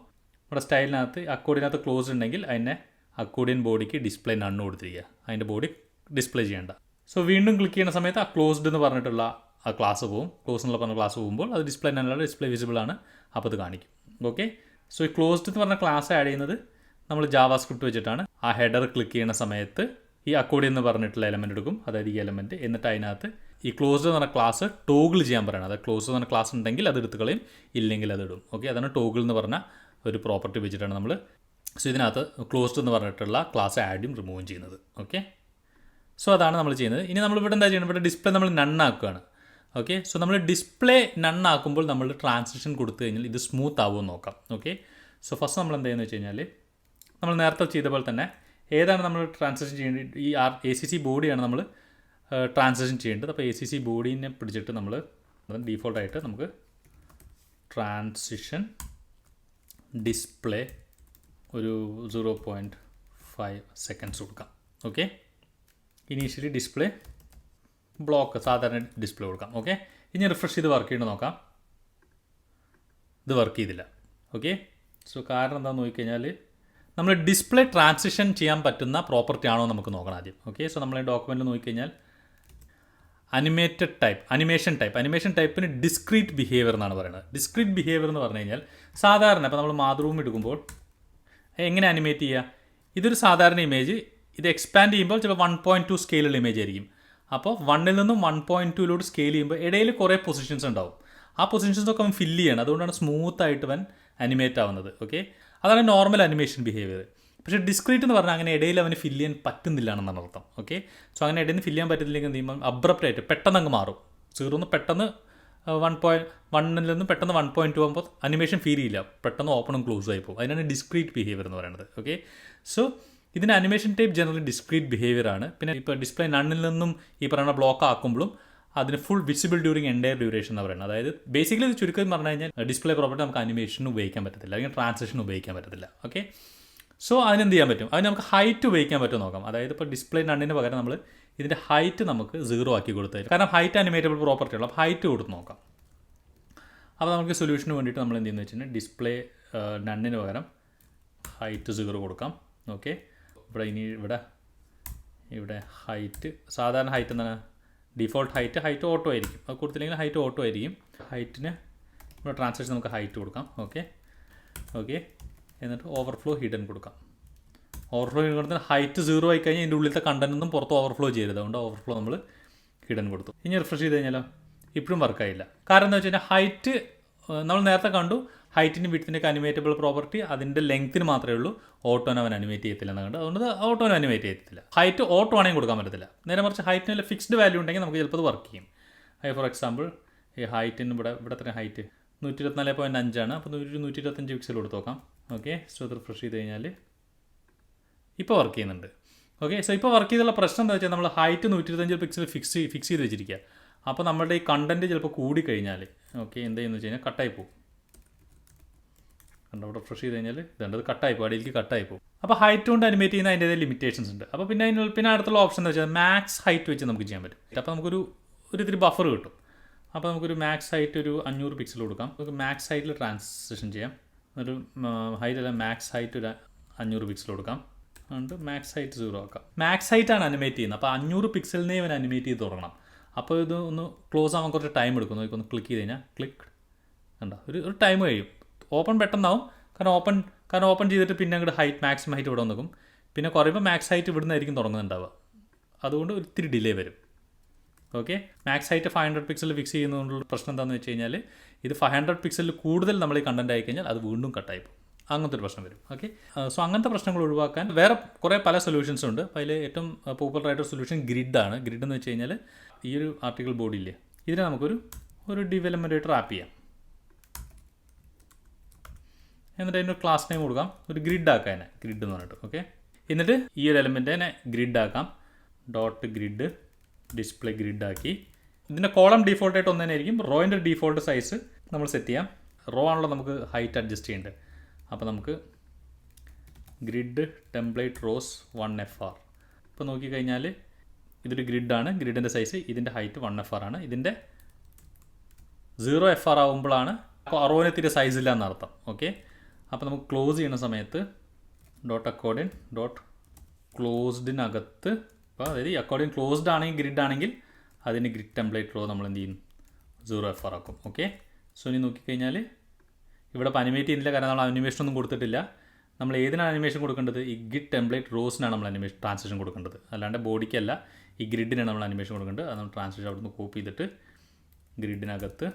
നമ്മുടെ സ്റ്റൈലിനകത്ത് അക്കോർഡിയനകത്ത് ക്ലോസ്ഡ് ഉണ്ടെങ്കിൽ അതിനെ അക്കോർഡിയൻ ബോഡിക്ക് ഡിസ്പ്ലേ നണ്ണ് കൊടുത്തിരിക്കുക, അതിൻ്റെ ബോഡി ഡിസ്പ്ലേ ചെയ്യേണ്ട. സോ വീണ്ടും ക്ലിക്ക് ചെയ്യുന്ന സമയത്ത് ആ ക്ലോസ്ഡ് എന്ന് പറഞ്ഞിട്ടുള്ള ആ ക്ലാസ് പോകും. ക്ലോസ് എന്നുള്ള പറഞ്ഞ ക്ലാസ് പോകുമ്പോൾ അത് ഡിസ്പ്ലേ നണ്ണല്ല, ഡിസ്പ്ലേ വിസിബിൾ ആണ്. അപ്പോൾ അത് കാണിക്കും. ഓക്കെ, സോ ഈ ക്ലോസ്ഡ് എന്ന് പറഞ്ഞ ക്ലാസ് ആഡ് ചെയ്യുന്നത് നമ്മൾ ജാവാസ്ക്രിപ്റ്റ് വെച്ചിട്ടാണ്. ആ ഹെഡർ ക്ലിക്ക് ചെയ്യുന്ന സമയത്ത് ഈ അക്കോർഡിയൻ എന്ന് പറഞ്ഞിട്ടുള്ള എലമെൻറ്റ് എടുക്കും, അതായത് ഈ എലമെൻറ്റ്. എന്നിട്ട് അതിനകത്ത് ഈ ക്ലോസ്ഡ് എന്ന് പറഞ്ഞ ക്ലാസ് ടോഗിൾ ചെയ്യാൻ പറയണം. അതായത് ക്ലോസ്ഡ് എന്ന് പറഞ്ഞ ക്ലാസ് ഉണ്ടെങ്കിൽ അത് എടുത്ത് കളയും, ഇല്ലെങ്കിൽ അത് ഇടും. ഓക്കെ, അതാണ് ടോഗിൾ എന്ന് പറഞ്ഞ ഒരു പ്രോപ്പർട്ടി വെച്ചിട്ടാണ് നമ്മൾ സോ ഇതിനകത്ത് ക്ലോസ്ഡ് എന്ന് പറഞ്ഞിട്ടുള്ള ക്ലാസ് ആഡും റിമൂവും ചെയ്യുന്നത്. ഓക്കെ, സോ അതാണ് നമ്മൾ ചെയ്യുന്നത്. ഇനി നമ്മളിവിടെ എന്താ ചെയ്യുന്നത്? ഇവിടെ ഡിസ്പ്ലേ നമ്മൾ നണ്ണാക്കുകയാണ്. ഓക്കെ, സോ നമ്മൾ ഡിസ്പ്ലേ നണ്ണാക്കുമ്പോൾ നമ്മൾ ട്രാൻസിഷൻ കൊടുത്തു കഴിഞ്ഞാൽ ഇത് സ്മൂത്ത് ആവുമെന്ന് നോക്കാം. ഓക്കെ, സോ ഫസ്റ്റ് നമ്മൾ എന്താ ചെയ്യുന്നത് വെച്ച് കഴിഞ്ഞാൽ നമ്മൾ നേരത്തെ ചെയ്ത പോലെ തന്നെ ഏതാണ് നമ്മൾ ട്രാൻസിഷൻ ചെയ്യേണ്ടത്? ഈ ACC ബോഡിയാണ് നമ്മൾ ട്രാൻസിഷൻ ചെയ്യേണ്ടത്. അപ്പോൾ ACC ബോഡീനെ പിടിച്ചിട്ട് നമ്മൾ ഡീഫോൾട്ടായിട്ട് നമുക്ക് ട്രാൻസിഷൻ ഡിസ്പ്ലേ ഒരു 0.5 സെക്കൻഡ്സ് കൊടുക്കാം. ഓക്കെ, ഇനീഷ്യലി ഡിസ്പ്ലേ ബ്ലോക്ക് സാധാരണ ഡിസ്പ്ലേ കൊടുക്കാം. ഓക്കെ, ഇനി റിഫ്രഷ് ചെയ്ത് വർക്ക് ചെയ്യണം നോക്കാം. ഇത് വർക്ക് ചെയ്തില്ല. ഓക്കെ, സോ കാരണം എന്താണെന്ന് നോക്കിക്കഴിഞ്ഞാൽ നമ്മൾ ഡിസ്പ്ലേ ട്രാൻസിഷൻ ചെയ്യാൻ പറ്റുന്ന പ്രോപ്പർട്ടി ആണോ നമുക്ക് നോക്കണം ആദ്യം. ഓക്കെ, സോ നമ്മൾ ഡോക്യുമെൻറ്റിൽ നോക്കിക്കഴിഞ്ഞാൽ അനിമേഷൻ ടൈപ്പിന് ഡിസ്ക്രീറ്റ് ബിഹേവിയർ എന്നാണ് പറയുന്നത്. ഡിസ്ക്രീറ്റ് ബിഹേവിയർ എന്ന് പറഞ്ഞു കഴിഞ്ഞാൽ സാധാരണ ഇപ്പോൾ നമ്മൾ മാതൃഭൂമി എടുക്കുമ്പോൾ എങ്ങനെ അനിമേറ്റ് ചെയ്യുക? ഇതൊരു സാധാരണ ഇമേജ്, ഇത് എക്സ്പാൻഡ് ചെയ്യുമ്പോൾ ചിലപ്പോൾ 1.2 സ്കെയിലുള്ള ഇമേജ് ആയിരിക്കും. അപ്പോൾ 1ൽ നിന്നും 1.2 സ്കെയിൽ ചെയ്യുമ്പോൾ ഇടയിൽ കുറേ പൊസിഷൻസ് ഉണ്ടാവും. ആ പൊസിഷൻസൊക്കെ അവൻ ഫില്ല് ചെയ്യണം. അതുകൊണ്ടാണ് സ്മൂത്തായിട്ട് അവൻ അനിമേറ്റ് ആവുന്നത്. ഓക്കെ, അതാണ് നോർമൽ അനിമേഷൻ ബിഹേവിയർ. പക്ഷേ ഡിസ്ക്രീറ്റ് എന്ന് പറഞ്ഞാൽ അങ്ങനെ ഇടയിൽ അവന് ഫില്ല് ചെയ്യാൻ പറ്റുന്നില്ല എന്നാണ് അർത്ഥം. ഓക്കെ, സോ അങ്ങനെ ഇടയിൽ നിന്ന് ഫില്ല് ചെയ്യാൻ പറ്റുന്നില്ലെങ്കിൽ എന്ത് ചെയ്യുമ്പോൾ അബ്രപ്റ്റായിട്ട് പെട്ടെന്ന് അങ്ങ് മാറും. 0 പെട്ടെന്ന് 1.1ൽ നിന്ന് പെട്ടെന്ന് 1.2 ആകുമ്പോൾ അനിമേഷൻ ഫീൽ ചെയ്യില്ല, പെട്ടെന്ന് ഓപ്പണും ക്ലോസ് ആയി പോകും. അതിനാണ് ഡിസ്ക്രീറ്റ് ബിഹേവിയർ എന്ന് പറയുന്നത്. ഓക്കെ, സോ ഇതിന് animation type generally discrete behaviour ആണ്. പിന്നെ ഇപ്പോൾ ഡിസ്പ്ലേ നണ്ണിൽ നിന്നും ഈ പറയുന്ന ബ്ലോക്ക് ആക്കുമ്പോഴും അതിന് full visible during entire duration എന്ന് പറയുന്നത്. അതായത് ബേസിക്കലി ഇത് ചുരുക്കം പറഞ്ഞു കഴിഞ്ഞാൽ ഡിസ്പ്ലേ പ്രോപ്പർട്ടി നമുക്ക് അനിമേഷന് ഉപയോഗിക്കാൻ പറ്റത്തില്ല, അല്ലെങ്കിൽ ട്രാൻസിഷൻ ഉപയോഗിക്കാൻ പറ്റത്തില്ല. ഓക്കെ, സോ അതിനെന്ത് ചെയ്യാൻ പറ്റും? അതിന് നമുക്ക് ഹൈറ്റ് ഉപയോഗിക്കാൻ പറ്റുമോ നോക്കാം. അതായത് ഇപ്പോൾ ഡിസ്പ്ലേ നണ്ണിന് പകരം നമ്മൾ ഇതിൻ്റെ ഹൈറ്റ് നമുക്ക് 0 ആക്കി കൊടുത്താൽ, കാരണം ഹൈറ്റ് അനിമേറ്റബിൾ പ്രോപ്പർട്ടി ഉള്ള, അപ്പോൾ ഹൈറ്റ് കൊടുത്ത് നോക്കാം. അപ്പോൾ നമുക്ക് സൊല്യൂഷന് വേണ്ടിയിട്ട് നമ്മൾ എന്ത് ചെയ്യുന്നത് വെച്ചാൽ ഡിസ്പ്ലേ നണ്ണിന് പകരം ഹൈറ്റ് 0 കൊടുക്കാം. ഓക്കെ, ഇവിടെ ഹൈറ്റ്, സാധാരണ ഹൈറ്റ് എന്താണ്, ഡിഫോൾട്ട് ഹൈറ്റ് ഓട്ടോ ആയിരിക്കും. അത് കൊടുത്തില്ലെങ്കിൽ ഹൈറ്റ് ഓട്ടോ ആയിരിക്കും. ഹൈറ്റിന് ഇവിടെ ട്രാൻസാക്ഷൻ നമുക്ക് ഹൈറ്റ് കൊടുക്കാം. ഓക്കെ, എന്നിട്ട് ഓവർഫ്ലോ ഹിഡൻ കൊടുക്കാം. ഓവർഫ്ലോ കൊടുത്താൽ ഹൈറ്റ് 0 ആയി കഴിഞ്ഞാൽ ഇതിൻ്റെ ഉള്ളിലത്തെ കണ്ടൻറ്റൊന്നും പുറത്ത് ഓവർഫ്ലോ ചെയ്യരുത്. അതുകൊണ്ട് ഓവർഫ്ലോ നമ്മൾ ഹിഡൻ കൊടുത്തു. ഇനി റിഫ്രഷ് ചെയ്ത് കഴിഞ്ഞാലോ ഇപ്പോഴും വർക്കായില്ല. കാരണം എന്താ വെച്ച് കഴിഞ്ഞാൽ ഹൈറ്റ് നമ്മൾ നേരത്തെ കണ്ടു, ഹൈറ്റിന് വിഡ്ത്തിൻ്റെയൊക്കെ അനിമേറ്റബിൾ പ്രോപ്പർട്ടി അതിൻ്റെ ലെങ്ത്തിന് മാത്രമേ ഉള്ളൂ, ഓട്ടോനെ അവൻ അനിമേറ്റ് ചെയ്യത്തില്ല എന്ന് കണ്ട്. അതുകൊണ്ട് ഓട്ടോനെ അനിമേറ്റ് ചെയ്യത്തില്ല. ഹൈറ്റ് ഓട്ടോ ആണെങ്കിൽ കൊടുക്കാൻ പറ്റത്തില്ല. നേരെ മറിച്ച് ഹൈറ്റിന് ഫിക്സ്ഡ് വാല്യൂ ഉണ്ടെങ്കിൽ നമുക്ക് ചിലപ്പോൾ അത് വർക്ക് ചെയ്യും. ഫോർ എക്സാമ്പിൾ ഈ ഹൈറ്റിന് ഇവിടെ തന്നെ ഹൈറ്റ് 124.5 അപ്പോൾ 125 പിക്സൽ കൊടുത്ത് നോക്കാം. ഓക്കെ, സോ അത് റിഫ്രഷ് ചെയ്ത് കഴിഞ്ഞാൽ ഇപ്പോൾ വർക്ക് ചെയ്യുന്നുണ്ട്. ഓക്കെ, സോ ഇപ്പോൾ വർക്ക് ചെയ്തുള്ള പ്രശ്നം എന്താ വെച്ചാൽ നമ്മൾ ഹൈറ്റ് 125 പിക്സൽ ഫിക്സ് ചെയ്ത് വെച്ചിരിക്കുക. അപ്പോൾ നമ്മുടെ ഈ കണ്ടൻറ്റ് ചിലപ്പോൾ കൂടിക്കഴിഞ്ഞാൽ ഓക്കെ എന്ത് ചെയ്യുന്നത് വെച്ച് കഴിഞ്ഞാൽ കട്ടായി പോകും. കണ്ടോ, അവിടെ ഫ്രഷ് ചെയ്ത് കഴിഞ്ഞാൽ ഇതേണ്ടത് കട്ടായി പോകും, അടിയിലേക്ക് കട്ടായി പോകും. അപ്പോൾ ഹൈറ്റ് കൊണ്ട് അനിമേറ്റ് ചെയ്യുന്ന അതിൻ്റെതായ ലിമിറ്റേഷൻസ് ഉണ്ട്. അപ്പോൾ പിന്നെ അടുത്തുള്ള ഓപ്ഷൻ എന്താ വെച്ചാൽ മാക്സ് ഹൈറ്റ് വെച്ച് നമുക്ക് ചെയ്യാൻ പറ്റും. അപ്പോൾ നമുക്കൊരു ഇത്തിരി ബഫർ കിട്ടും. അപ്പോൾ നമുക്കൊരു മാക്സ് ഹൈറ്റ് ഒരു 500 പിക്സൽ കൊടുക്കാം. നമുക്ക് മാക്സ് ഹൈറ്റിൽ ട്രാൻസിഷൻ ചെയ്യാം. ഒരു ഹൈറ്റ് അല്ല, മാക്സ് ഹൈറ്റ് ഒരു 500 പിക്സൽ കൊടുക്കാം. അതുകൊണ്ട് മാക്സ് ഹൈറ്റ് 0 ആക്കാം. മാക്സ് ഹൈറ്റാണ് അനിമേറ്റ് ചെയ്യുന്നത്. അപ്പോൾ 500 പിക്സലിനെ ഇവൻ അനിമേറ്റ് ചെയ്ത് തുടങ്ങണം. അപ്പോൾ ഇത് ഒന്ന് ക്ലോസ് ആവാൻ കുറച്ച് ടൈം എടുക്കും. ഒന്ന് ക്ലിക്ക് ചെയ്ത് കഴിഞ്ഞാൽ കണ്ടോ ഒരു ടൈം കഴിയും. ഓപ്പൺ പെട്ടെന്നാവും, കാരണം ഓപ്പൺ ചെയ്തിട്ട് പിന്നെ അങ്ങോട്ട് മാക്സിമം ഹൈറ്റ് ഇവിടെ നോക്കും. പിന്നെ കുറയുമ്പോൾ മാക്സ് ഹൈറ്റ് ഇവിടെ നിന്നായിരിക്കും തുടങ്ങുന്നുണ്ടാവുക. അതുകൊണ്ട് ഒത്തിരി ഡിലേ വരും. Okay, max height 500 pixel fix ചെയ്യുന്നതുകൊണ്ടുള്ള പ്രശ്നം എന്താണെന്ന് വെച്ച് കഴിഞ്ഞാൽ ഇത് 500 പിക്സലിൽ കൂടുതൽ നമ്മൾ ഈ കണ്ടൻറ്റ് ആയി കഴിഞ്ഞാൽ അത് വീണ്ടും കട്ടായി പോകും. അങ്ങനത്തെ ഒരു പ്രശ്നം വരും. ഓക്കെ, സോ അങ്ങനത്തെ പ്രശ്നങ്ങൾ ഒഴിവാക്കാൻ വേറെ കുറേ പല സൊല്യൂഷൻസ് ഉണ്ട്. അപ്പോൾ അതിൽ ഏറ്റവും പോപ്പുലറായിട്ടൊരു സൊല്യൂഷൻ ഗ്രിഡാണ്. ഗ്രിഡ് എന്ന് വെച്ച് കഴിഞ്ഞാൽ ഈ ഒരു ആർട്ടിക്കിൾ ബോഡിയില്ലേ, ഇതിനെ നമുക്കൊരു ഡെവലപ്മെൻറ്റായിട്ട് റാപ്പ് ചെയ്യാം. എന്നിട്ട് അതിൻ്റെ ക്ലാസ് നെയിം കൊടുക്കാം, ഒരു ഗ്രിഡ് ആക്കാം അതിനെ, ഗ്രിഡ് എന്ന് പറഞ്ഞിട്ട്. ഓക്കെ, എന്നിട്ട് ഈ ഒരു എലമെൻറ്റിനെ ഗ്രിഡ് ആക്കാം. ഡോട്ട് ഗ്രിഡ് ഡിസ്പ്ലേ ഗ്രിഡ് ആക്കി. ഇതിൻ്റെ കോളം ഡീഫോൾട്ടായിട്ട് ഒന്ന് തന്നെ ആയിരിക്കും. റോയിൻ്റെ ഡീഫോൾട്ട് സൈസ് നമ്മൾ സെറ്റ് ചെയ്യാം. റോ ആണല്ലോ നമുക്ക് ഹൈറ്റ് അഡ്ജസ്റ്റ് ചെയ്യേണ്ടത്. അപ്പോൾ നമുക്ക് ഗ്രിഡ് ടെംപ്ലേറ്റ് റോസ് 1FR. ഇപ്പോൾ നോക്കിക്കഴിഞ്ഞാൽ ഇതൊരു ഗ്രിഡാണ്. ഗ്രിഡിൻ്റെ സൈസ്, ഇതിൻ്റെ ഹൈറ്റ് 1FR ആണ്. ഇതിൻ്റെ 0FR ആകുമ്പോഴാണ് റോയിന് തീരെ സൈസ് ഇല്ല എന്നർത്ഥം. ഓക്കെ, അപ്പോൾ നമുക്ക് ക്ലോസ് ചെയ്യുന്ന സമയത്ത് ഡോട്ട് അക്കോർഡിൻ ഡോട്ട് ക്ലോസ്ഡിനകത്ത്, അപ്പോൾ അതായത് ഈ അക്കോർഡിൻ ക്ലോസ്ഡ് ആണെങ്കിൽ ഗ്രിഡ് ആണെങ്കിൽ അതിന് ഗ്രിഡ് ടെംപ്ലേറ്റ് റോ നമ്മൾ എന്ത് ചെയ്യും, 0FR ആക്കും. ഓക്കെ, സോ ഇനി നോക്കിക്കഴിഞ്ഞാൽ ഇവിടെ ഇപ്പോൾ അനിമേറ്റ് ചെയ്യുന്നില്ല, കാരണം നമ്മൾ അനിമേഷൻ ഒന്നും കൊടുത്തിട്ടില്ല. നമ്മൾ ഏതിനാണ് അനിമേഷൻ കൊടുക്കേണ്ടത്? ഈ ഗ്രിഡ് ടെംപ്ലേറ്റ് റോസിനാണ് നമ്മൾ ട്രാൻസിഷൻ കൊടുക്കേണ്ടത്, അല്ലാണ്ട് ബോഡിക്കല്ല. ഈ ഗ്രിഡിനാണ് നമ്മൾ അനിമേഷൻ കൊടുക്കേണ്ടത്. അത് നമ്മൾ ട്രാൻസിഷൻ അവിടെ നിന്ന് കോപ്പി ചെയ്തിട്ട് ഗ്രിഡിനകത്ത്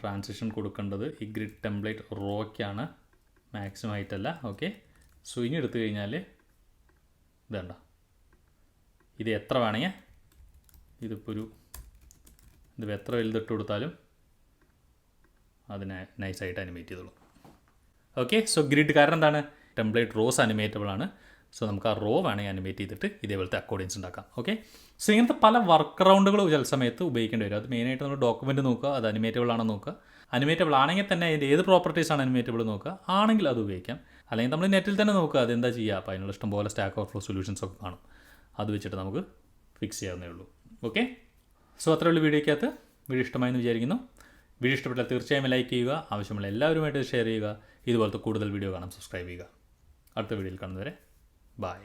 ട്രാൻസിഷൻ കൊടുക്കേണ്ടത് ഈ ഗ്രിഡ് ടെംപ്ലേറ്റ് റോയ്ക്കാണ്, മാക്സിമം ആയിട്ടല്ല. ഓക്കെ, സോ ഇനി എടുത്തു കഴിഞ്ഞാൽ ഇതേണ്ട, ഇത് എത്ര വേണമെങ്കിൽ ഇതിപ്പോൾ എത്ര വലുതിട്ട് കൊടുത്താലും അതിനെ നൈസായിട്ട് അനിമേറ്റ് ചെയ്തോളൂ. ഓക്കെ, സോ ഗ്രിഡ് കാരണം എന്താണ്, ടെംപ്ലേറ്റ് റോസ് അനിമേറ്റബിൾ ആണ്. സോ നമുക്ക് ആ റോ വേണമെങ്കിൽ അനിമേറ്റ് ചെയ്തിട്ട് ഇതേപോലത്തെ അക്കോർഡിയൻസ് ഉണ്ടാക്കാം. ഓക്കെ, സോ ഇങ്ങനത്തെ പല വർക്ക് അറൗണ്ടുകൾ ചില സമയത്ത് ഉപയോഗിക്കേണ്ടി വരും. അത് മെയിനായിട്ട് നമ്മൾ ഡോക്യുമെൻറ്റ് നോക്കുക, അത് അനിമേറ്റബിൾ ആണോ നോക്കുക. അനിമേറ്റബിൾ ആണെങ്കിൽ തന്നെ അതിൻ്റെ ഏത് പ്രോപ്പർട്ടീസാണ് അനിമേറ്റബിൾ നോക്കുക. ആണെങ്കിൽ അത് ഉപയോഗിക്കാം. അല്ലെങ്കിൽ നമ്മൾ നെറ്റിൽ തന്നെ നോക്കുക അതെന്താ ചെയ്യുക. അപ്പോൾ അതിനുള്ള ഇഷ്ടംപോലെ സ്റ്റാക്ക് ഓവർഫ്ലോ സൊല്യൂഷൻസ് ഒക്കെ കാണും. അത് വെച്ചിട്ട് നമുക്ക് ഫിക്സ് ചെയ്യാവുന്നേ ഉള്ളൂ. ഓക്കെ, സോ അത്രയുള്ള വീഡിയോയ്ക്കകത്ത് വീഡിയോ ഇഷ്ടമായെന്ന് വിചാരിക്കുന്നു. വീഡിയോ ഇഷ്ടപ്പെട്ടാൽ തീർച്ചയായും ലൈക്ക് ചെയ്യുക. ആവശ്യമുള്ള എല്ലാവരുമായിട്ട് ഷെയർ ചെയ്യുക. ഇതുപോലത്തെ കൂടുതൽ വീഡിയോ കാണാൻ സബ്സ്ക്രൈബ് ചെയ്യുക. അടുത്ത വീഡിയോയിൽ കാണുന്നവരെ ബൈ.